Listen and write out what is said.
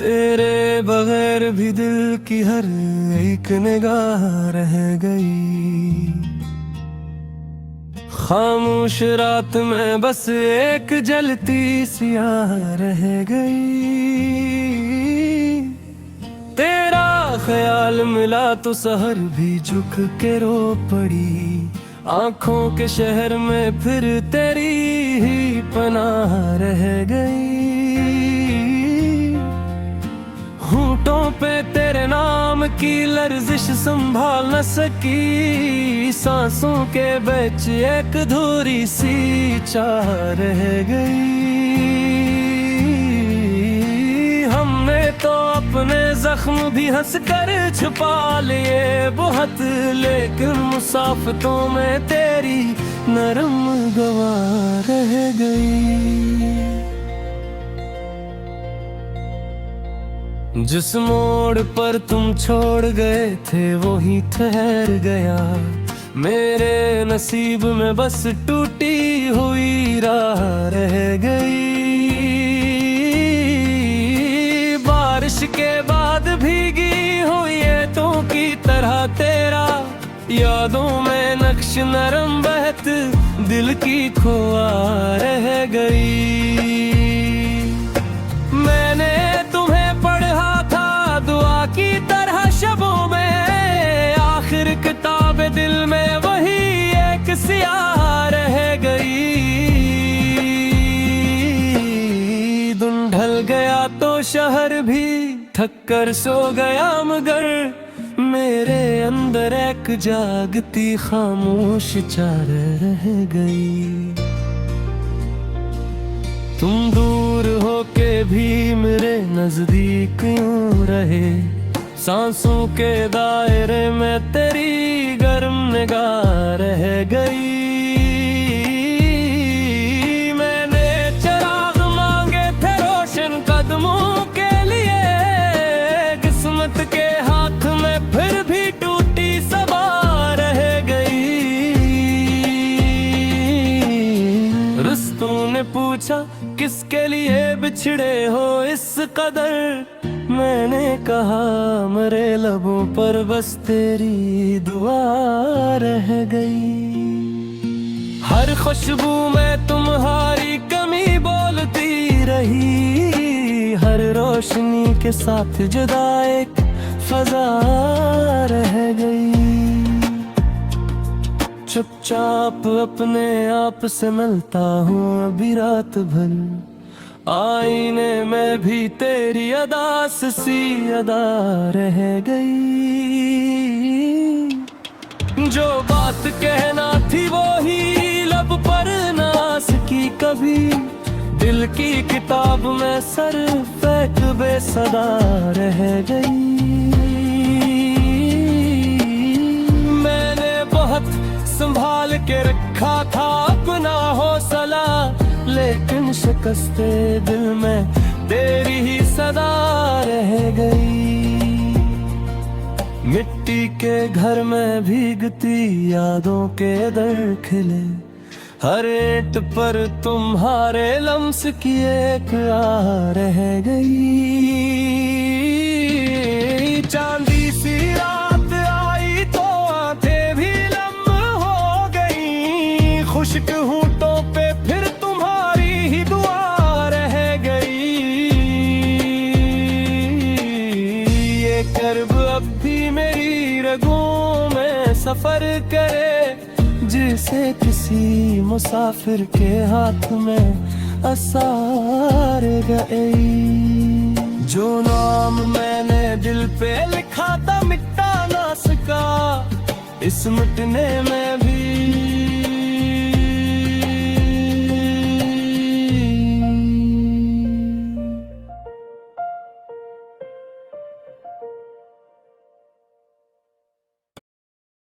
तेरे बगैर भी दिल की हर एक निगाह रह गई। खामोश रात में बस एक जलती सियाह रह गई। तेरा ख्याल मिला तो सहर भी झुक के रो पड़ी। आंखों के शहर में फिर तेरी ही पनाह रह गई। होंठों पे तेरे नाम की लर्जिश संभाल न सकी। सांसों के बीच एक धुरी सी चाह रह गई। हमने तो अपने जख्म भी हंस कर छुपा लिए बहुत, लेकिन मुसाफतों में तेरी नरम गवाह रह गई। जिस मोड़ पर तुम छोड़ गए थे वो ही ठहर गया। मेरे नसीब में बस टूटी हुई राह रह गई। बारिश के बाद भीगी हुई तो की तरह तेरा यादों में नक्श नरम बहत दिल की खोआ रह गई। मैंने तुम्हें पढ़ा था दुआ की तरह शबों में, आखिर किताब दिल में वही एक सियाह रह गई। दिन ढल गया तो शहर भी थक कर सो गया, मगर मेरे अंदर एक जागती खामोश चार रह गई। तुम दूर होके भी मेरे नजदीक यूं रहे। सांसों के दायरे में तेरी गर्म निगाह रह गई। मैंने चिराग मांगे थे रोशन कदमों के लिए, किस्मत के हाथ में फिर भी टूटी सबा रह गई। रिश्तों ने पूछा किसके लिए बिछड़े हो इस कदर, मैंने कहा मेरे लबों पर बस तेरी दुआ रह गई। हर खुशबू में तुम्हारी कमी बोलती रही, हर रोशनी के साथ जुदा एक फजा रह गई। चुपचाप अपने आप से मिलता हूँ अभी रात भर, आईने में भी तेरी अदा सी अदा रह गई। जो बात कहना थी वो ही लब पर ना सकी कभी, दिल की किताब में सर फेंक बेसदा रह गई। मैंने बहुत संभाल के रखा था अपना हौसला, लेकिन शिकस्ते दिल में तेरी ही सदा रह गई। मिट्टी के घर में भीगती यादों के दर खिले, हर ईंट पर तुम्हारे लम्स की एक आह रह गई। चांदी सी रात आई तो आंखें भी लम हो गई, खुश्क होंठों पे फिर तुम्हारी ही दुआ रह गई। ये कर्ब अब भी मेरी रगों में सफर करे, जिसे किसी मुसाफिर के हाथ में असार गई। जो नाम मैंने दिल पे लिखा था मिटा ना सका, इस मिटने में भी